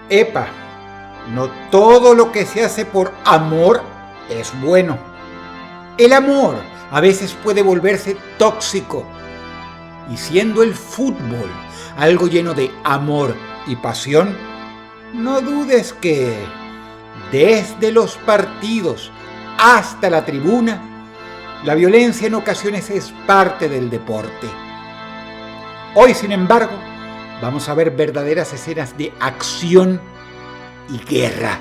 Epa, no todo lo que se hace por amor es bueno. El amor a veces puede volverse tóxico. Y siendo el fútbol algo lleno de amor y pasión, no dudes que desde los partidos hasta la tribuna, la violencia en ocasiones es parte del deporte. Hoy, sin embargo, vamos a ver verdaderas escenas de acción y guerra.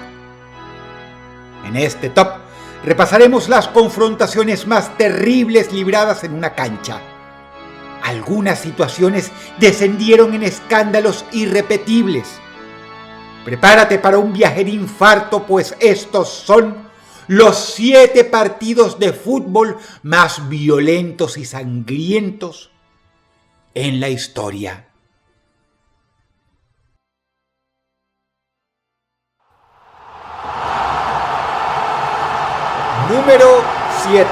En este top repasaremos las confrontaciones más terribles libradas en una cancha. Algunas situaciones descendieron en escándalos irrepetibles. Prepárate para un viaje de infarto, pues estos son los 7 partidos de fútbol más violentos y sangrientos en la historia. Número 7.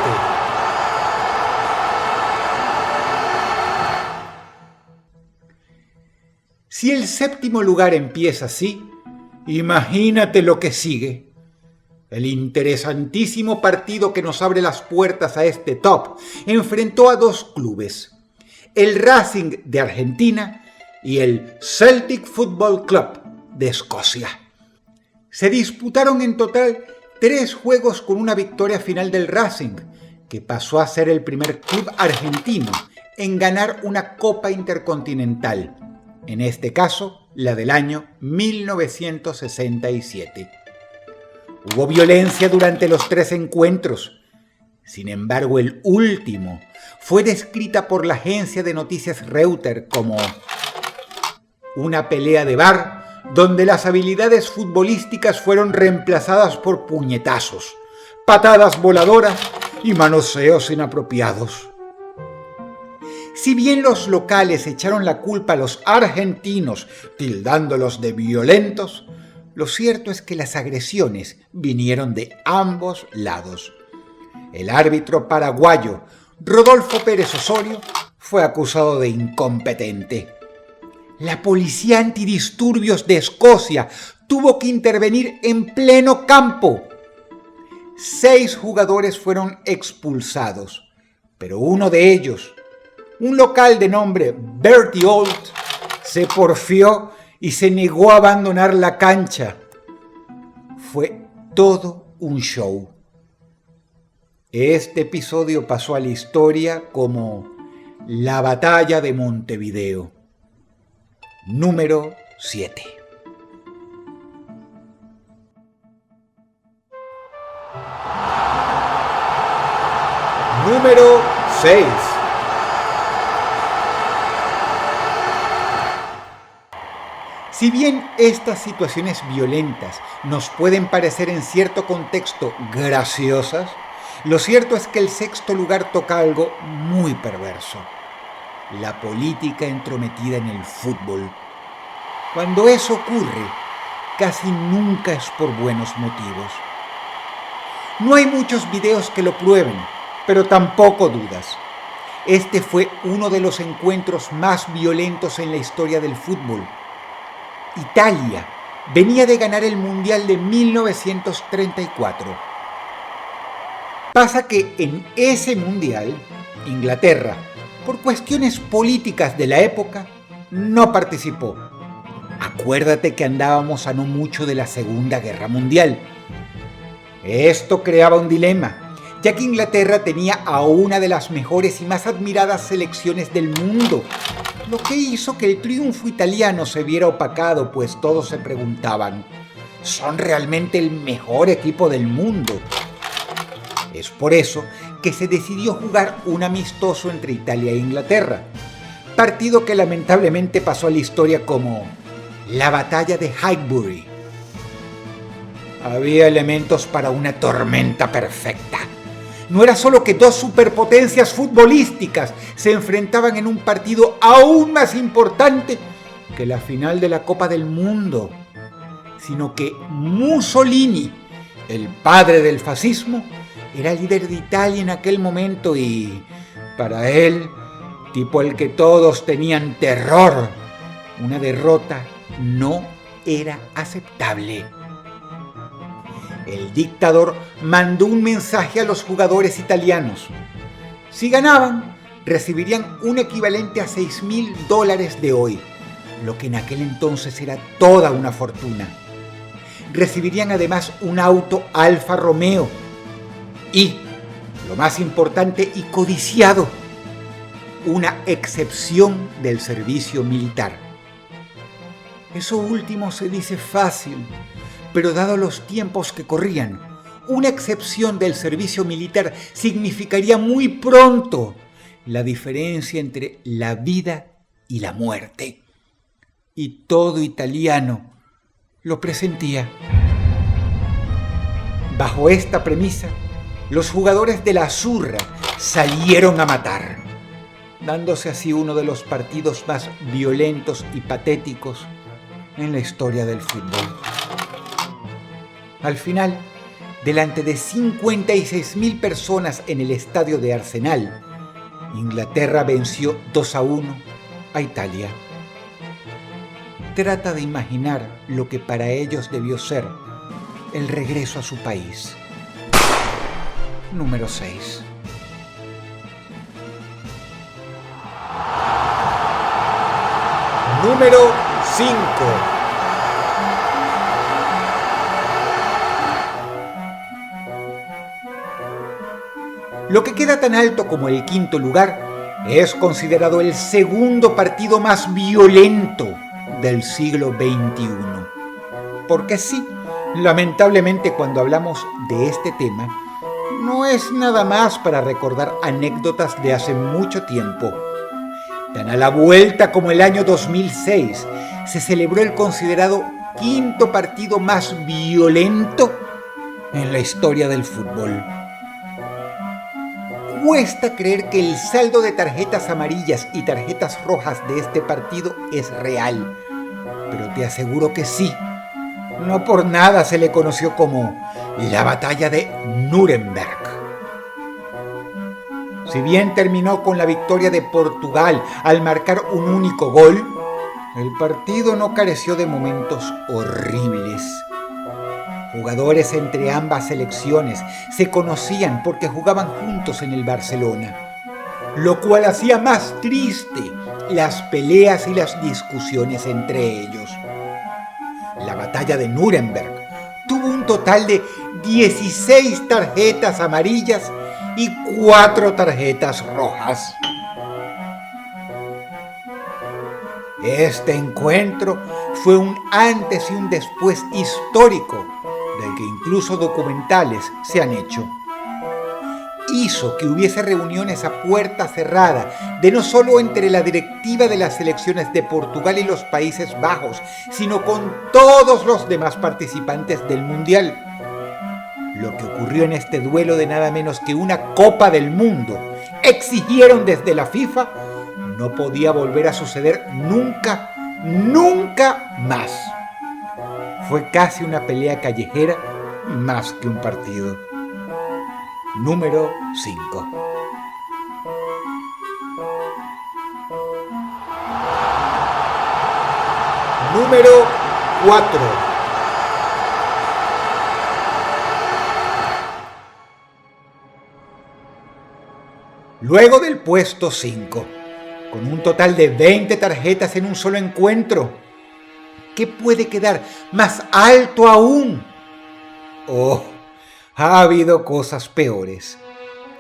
Si el séptimo lugar empieza así, imagínate lo que sigue. El interesantísimo partido que nos abre las puertas a este top enfrentó a 2 clubes, el Racing de Argentina y el Celtic Football Club de Escocia. Se disputaron en total 3 juegos con una victoria final del Racing, que pasó a ser el primer club argentino en ganar una Copa Intercontinental, en este caso la del año 1967. Hubo violencia durante los 3 encuentros. Sin embargo, el último fue descrita por la agencia de noticias Reuters como una pelea de bar donde las habilidades futbolísticas fueron reemplazadas por puñetazos, patadas voladoras y manoseos inapropiados. Si bien los locales echaron la culpa a los argentinos, tildándolos de violentos, lo cierto es que las agresiones vinieron de ambos lados. El árbitro paraguayo Rodolfo Pérez Osorio fue acusado de incompetente. La policía antidisturbios de Escocia tuvo que intervenir en pleno campo. 6 jugadores fueron expulsados, pero uno de ellos, un local de nombre Bertie Ault, se porfió y se negó a abandonar la cancha. Fue todo un show. Este episodio pasó a la historia como la Batalla de Montevideo. Número 7. Número 6. Si bien estas situaciones violentas nos pueden parecer en cierto contexto graciosas, lo cierto es que el 6º lugar toca algo muy perverso: la política entrometida en el fútbol. Cuando eso ocurre, casi nunca es por buenos motivos. No hay muchos videos que lo prueben, pero tampoco dudas. Este fue uno de los encuentros más violentos en la historia del fútbol. Italia venía de ganar el Mundial de 1934. Pasa que en ese Mundial, Inglaterra, por cuestiones políticas de la época, no participó. Acuérdate que andábamos a no mucho de la Segunda Guerra Mundial. Esto creaba un dilema, ya que Inglaterra tenía a una de las mejores y más admiradas selecciones del mundo, lo que hizo que el triunfo italiano se viera opacado, pues todos se preguntaban: ¿son realmente el mejor equipo del mundo? Es por eso que se decidió jugar un amistoso entre Italia e Inglaterra, partido que lamentablemente pasó a la historia como la Batalla de Highbury. Había elementos para una tormenta perfecta. No era solo que 2 superpotencias futbolísticas se enfrentaban en un partido aún más importante que la final de la Copa del Mundo, sino que Mussolini, el padre del fascismo, era líder de Italia en aquel momento y, para él, tipo al que todos tenían terror, una derrota no era aceptable. El dictador mandó un mensaje a los jugadores italianos. Si ganaban, recibirían un equivalente a $6.000 de hoy, lo que en aquel entonces era toda una fortuna. Recibirían además un auto Alfa Romeo y, lo más importante y codiciado, una excepción del servicio militar. Eso último se dice fácil, pero dado los tiempos que corrían, una excepción del servicio militar significaría muy pronto la diferencia entre la vida y la muerte. Y todo italiano lo presentía. Bajo esta premisa, los jugadores de la Azzurra salieron a matar, dándose así uno de los partidos más violentos y patéticos en la historia del fútbol. Al final, delante de 56.000 personas en el estadio de Arsenal, Inglaterra venció 2-1 a Italia. Trata de imaginar lo que para ellos debió ser el regreso a su país. Número 6. Número 5. Lo que queda tan alto como el quinto lugar es considerado el segundo partido más violento del siglo XXI. Porque sí, lamentablemente cuando hablamos de este tema, no es nada más para recordar anécdotas de hace mucho tiempo. Tan a la vuelta como el año 2006, se celebró el considerado quinto partido más violento en la historia del fútbol. Cuesta creer que el saldo de tarjetas amarillas y tarjetas rojas de este partido es real, pero te aseguro que sí. No por nada se le conoció como la batalla de Nuremberg. Si bien terminó con la victoria de Portugal al marcar un único gol, el partido no careció de momentos horribles. Jugadores entre ambas selecciones se conocían porque jugaban juntos en el Barcelona, lo cual hacía más triste las peleas y las discusiones entre ellos. La batalla de Nuremberg tuvo un total de 16 tarjetas amarillas y 4 tarjetas rojas. Este encuentro fue un antes y un después histórico, del que incluso documentales se han hecho. Hizo que hubiese reuniones a puerta cerrada, de no solo entre la directiva de las selecciones de Portugal y los Países Bajos, sino con todos los demás participantes del Mundial. Lo que ocurrió en este duelo de nada menos que una Copa del Mundo, exigieron desde la FIFA, no podía volver a suceder nunca, nunca más. Fue casi una pelea callejera más que un partido. Número 5. Número 4. Luego del puesto 5, con un total de 20 tarjetas en un solo encuentro, ¿qué puede quedar más alto aún? Oh, ha habido cosas peores.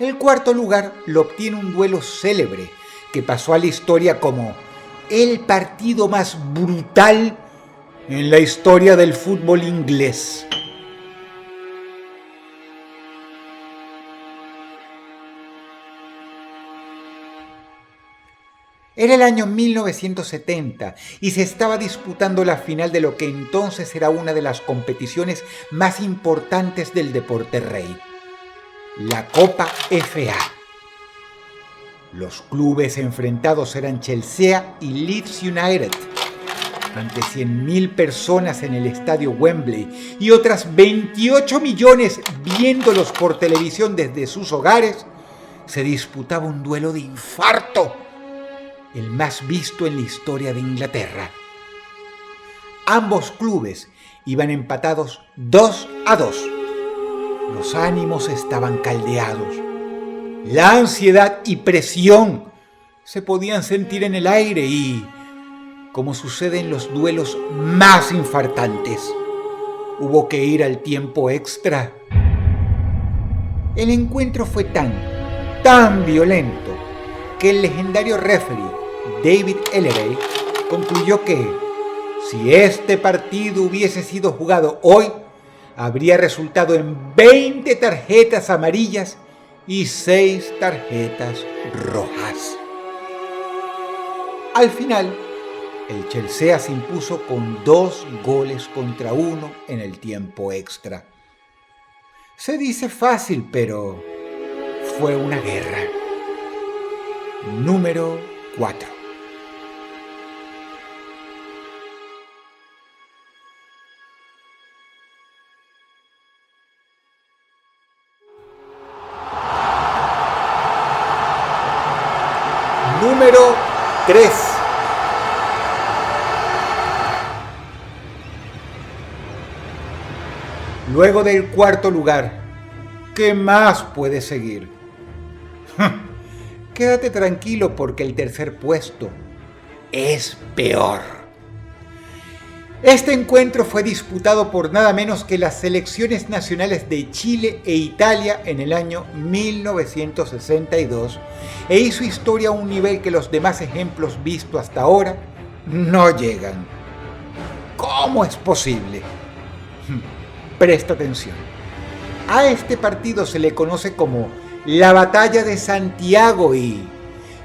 El cuarto lugar lo obtiene un duelo célebre que pasó a la historia como el partido más brutal en la historia del fútbol inglés. Era el año 1970 y se estaba disputando la final de lo que entonces era una de las competiciones más importantes del deporte rey, la Copa FA. Los clubes enfrentados eran Chelsea y Leeds United, ante 100.000 personas en el estadio Wembley y otras 28 millones viéndolos por televisión desde sus hogares. Se disputaba un duelo de infarto, el más visto en la historia de Inglaterra. Ambos clubes iban empatados 2-2. Los ánimos estaban caldeados. La ansiedad y presión se podían sentir en el aire y, como sucede en los duelos más infartantes, hubo que ir al tiempo extra. El encuentro fue tan violento que el legendario referee David Elleray concluyó que si este partido hubiese sido jugado hoy, habría resultado en 20 tarjetas amarillas y 6 tarjetas rojas. Al final, el Chelsea se impuso con 2-1 en el tiempo extra. Se dice fácil, pero fue una guerra. Número 4. Número 3. Luego del cuarto lugar, ¿qué más puede seguir? Quédate tranquilo porque el tercer puesto es peor. Este encuentro fue disputado por nada menos que las selecciones nacionales de Chile e Italia en el año 1962 e hizo historia a un nivel que los demás ejemplos vistos hasta ahora no llegan. ¿Cómo es posible? Presta atención. A este partido se le conoce como la Batalla de Santiago y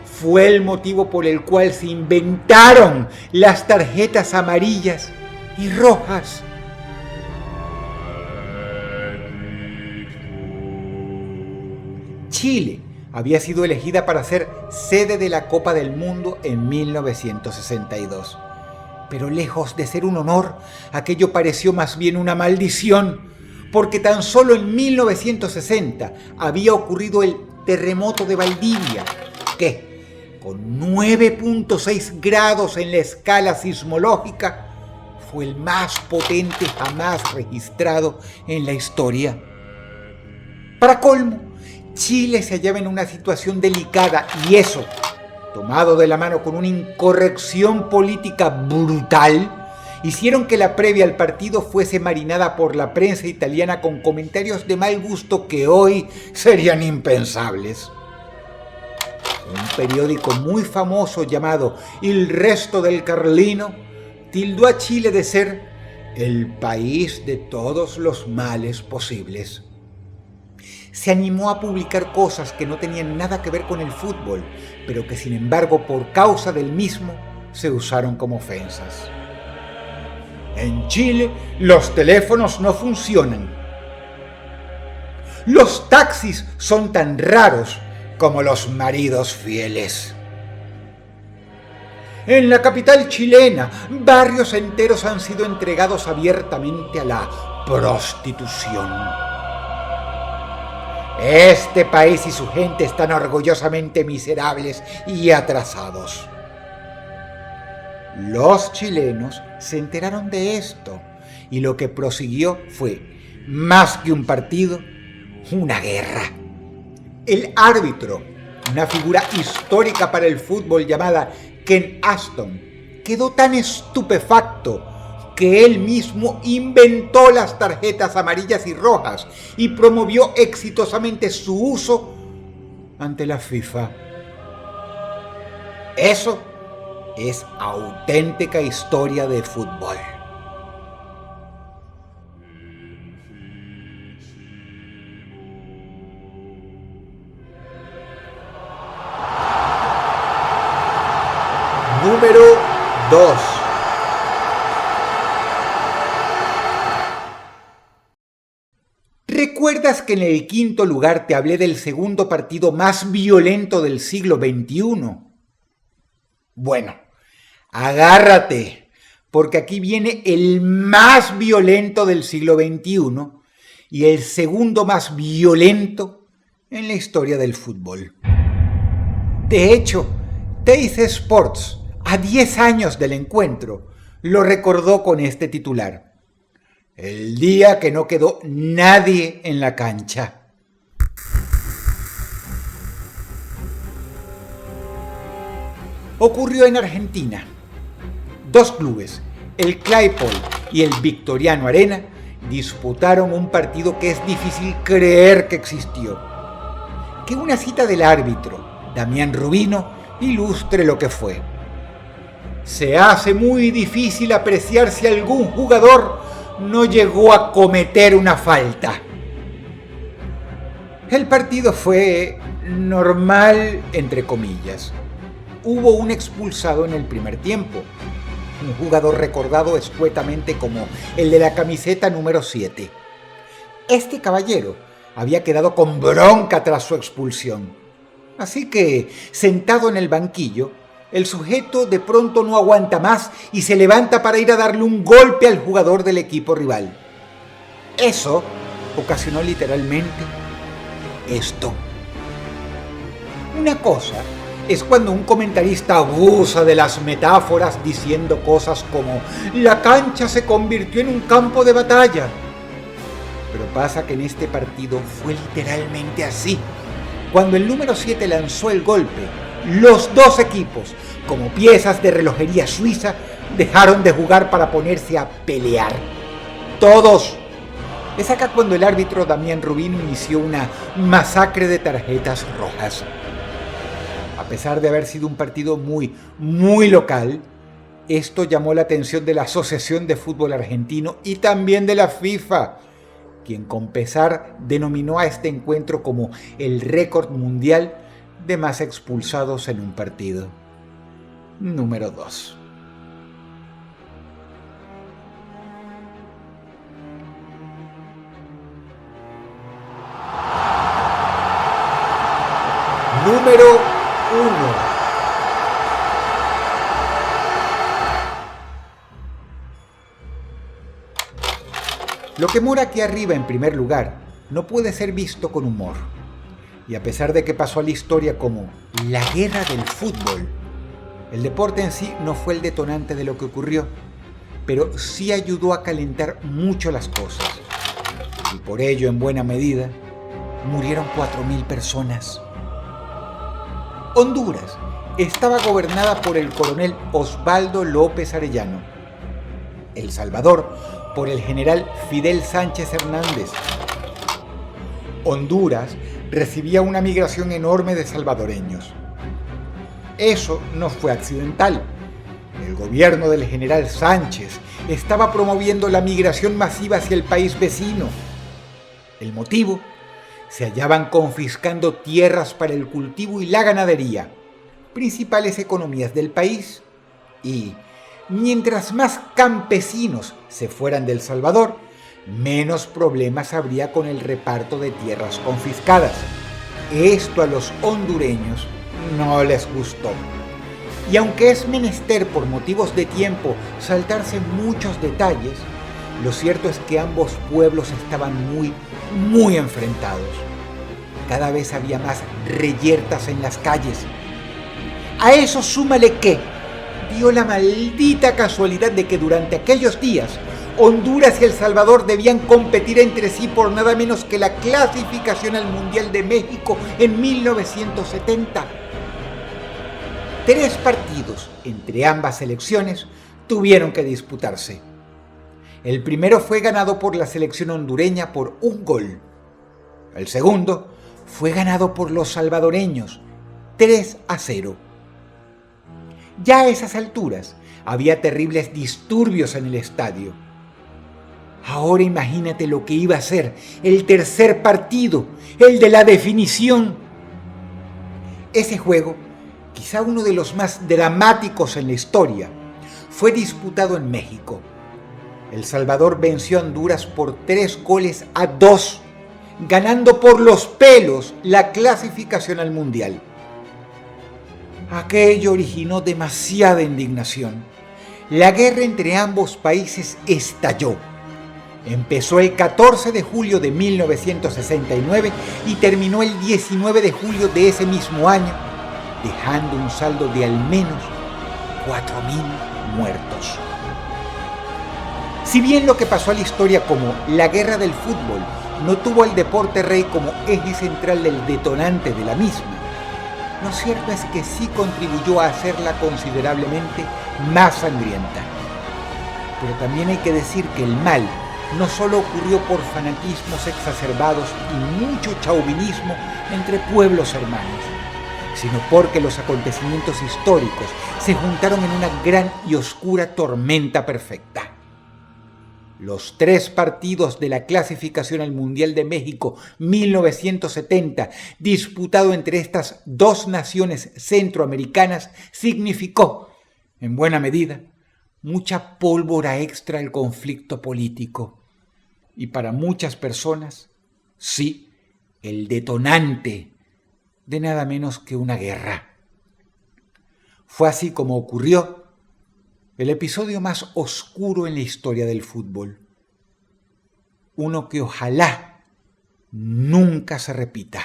fue el motivo por el cual se inventaron las tarjetas amarillas y rojas. Chile había sido elegida para ser sede de la Copa del Mundo en 1962. Pero lejos de ser un honor, aquello pareció más bien una maldición, porque tan solo en 1960 había ocurrido el terremoto de Valdivia, que, con 9.6 grados en la escala sismológica, fue el más potente jamás registrado en la historia. Para colmo, Chile se hallaba en una situación delicada y eso, tomado de la mano con una incorrección política brutal, hicieron que la previa al partido fuese marinada por la prensa italiana con comentarios de mal gusto que hoy serían impensables. Un periódico muy famoso llamado Il Resto del Carlino tildó a Chile de ser el país de todos los males posibles. Se animó a publicar cosas que no tenían nada que ver con el fútbol, pero que sin embargo por causa del mismo se usaron como ofensas. En Chile los teléfonos no funcionan. Los taxis son tan raros como los maridos fieles. En la capital chilena, barrios enteros han sido entregados abiertamente a la prostitución. Este país y su gente están orgullosamente miserables y atrasados. Los chilenos se enteraron de esto y lo que prosiguió fue, más que un partido, una guerra. El árbitro, una figura histórica para el fútbol llamada Ken Aston, quedó tan estupefacto que él mismo inventó las tarjetas amarillas y rojas y promovió exitosamente su uso ante la FIFA. Eso es auténtica historia de fútbol. Número 2. ¿Recuerdas que en el quinto lugar te hablé del segundo partido más violento del siglo XXI? Bueno, agárrate, porque aquí viene el más violento del siglo XXI y el segundo más violento en la historia del fútbol. De hecho, Teis Sports, a 10 años del encuentro, lo recordó con este titular: el día que no quedó nadie en la cancha. Ocurrió en Argentina. Dos clubes, el Claypole y el Victoriano Arena, disputaron un partido que es difícil creer que existió. Que una cita del árbitro, Damián Rubino, ilustre lo que fue. Se hace muy difícil apreciar si algún jugador no llegó a cometer una falta. El partido fue normal, entre comillas. Hubo un expulsado en el primer tiempo, un jugador recordado escuetamente como el de la camiseta número 7. Este caballero había quedado con bronca tras su expulsión. Así que, sentado en el banquillo, el sujeto de pronto no aguanta más y se levanta para ir a darle un golpe al jugador del equipo rival. Eso ocasionó literalmente esto. Una cosa es cuando un comentarista abusa de las metáforas diciendo cosas como «la cancha se convirtió en un campo de batalla». Pero pasa que en este partido fue literalmente así. Cuando el número 7 lanzó el golpe, los dos equipos, como piezas de relojería suiza, dejaron de jugar para ponerse a pelear. ¡Todos! Es acá cuando el árbitro Damián Rubino inició una masacre de tarjetas rojas. A pesar de haber sido un partido muy local, esto llamó la atención de la Asociación de Fútbol Argentino y también de la FIFA, quien con pesar denominó a este encuentro como el récord mundial de más expulsados en un partido. Número 2. Número 1. Lo que mora aquí arriba en primer lugar no puede ser visto con humor. Y a pesar de que pasó a la historia como la guerra del fútbol, el deporte en sí no fue el detonante de lo que ocurrió, pero sí ayudó a calentar mucho las cosas. Y por ello, en buena medida, murieron 4.000 personas. Honduras estaba gobernada por el coronel Osvaldo López Arellano. El Salvador por el general Fidel Sánchez Hernández. Honduras recibía una migración enorme de salvadoreños. Eso no fue accidental. El gobierno del general Sánchez estaba promoviendo la migración masiva hacia el país vecino. El motivo: se hallaban confiscando tierras para el cultivo y la ganadería, principales economías del país, y mientras más campesinos se fueran del Salvador, menos problemas habría con el reparto de tierras confiscadas. Esto a los hondureños no les gustó. Y aunque es menester por motivos de tiempo saltarse muchos detalles, lo cierto es que ambos pueblos estaban muy enfrentados. Cada vez había más reyertas en las calles. A eso súmale que dio la maldita casualidad de que durante aquellos días Honduras y El Salvador debían competir entre sí por nada menos que la clasificación al Mundial de México en 1970. 3 partidos entre ambas selecciones tuvieron que disputarse. El primero fue ganado por la selección hondureña por 1 gol. El segundo fue ganado por los salvadoreños 3-0. Ya a esas alturas había terribles disturbios en el estadio. Ahora imagínate lo que iba a ser el tercer partido, el de la definición. Ese juego, quizá uno de los más dramáticos en la historia, fue disputado en México. El Salvador venció a Honduras por 3-2, ganando por los pelos la clasificación al Mundial. Aquello originó demasiada indignación. La guerra entre ambos países estalló. Empezó el 14 de julio de 1969 y terminó el 19 de julio de ese mismo año, dejando un saldo de al menos 4.000 muertos. Si bien lo que pasó a la historia como la guerra del fútbol no tuvo al deporte rey como eje central del detonante de la misma, lo cierto es que sí contribuyó a hacerla considerablemente más sangrienta. Pero también hay que decir que el mal no solo ocurrió por fanatismos exacerbados y mucho chauvinismo entre pueblos hermanos, sino porque los acontecimientos históricos se juntaron en una gran y oscura tormenta perfecta. Los 3 partidos de la clasificación al Mundial de México 1970, disputado entre estas 2 naciones centroamericanas, significó, en buena medida, mucha pólvora extra al conflicto político. Y para muchas personas, sí, el detonante de nada menos que una guerra. Fue así como ocurrió el episodio más oscuro en la historia del fútbol. Uno que ojalá nunca se repita.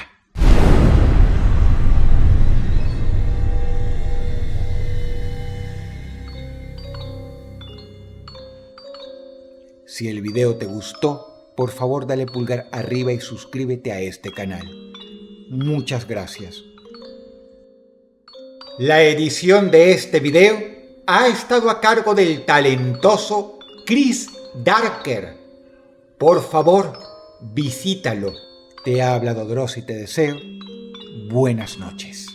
Si el video te gustó, por favor dale pulgar arriba y suscríbete a este canal. Muchas gracias. La edición de este video ha estado a cargo del talentoso Chris Darker. Por favor, visítalo. Te ha hablado Dross y te deseo buenas noches.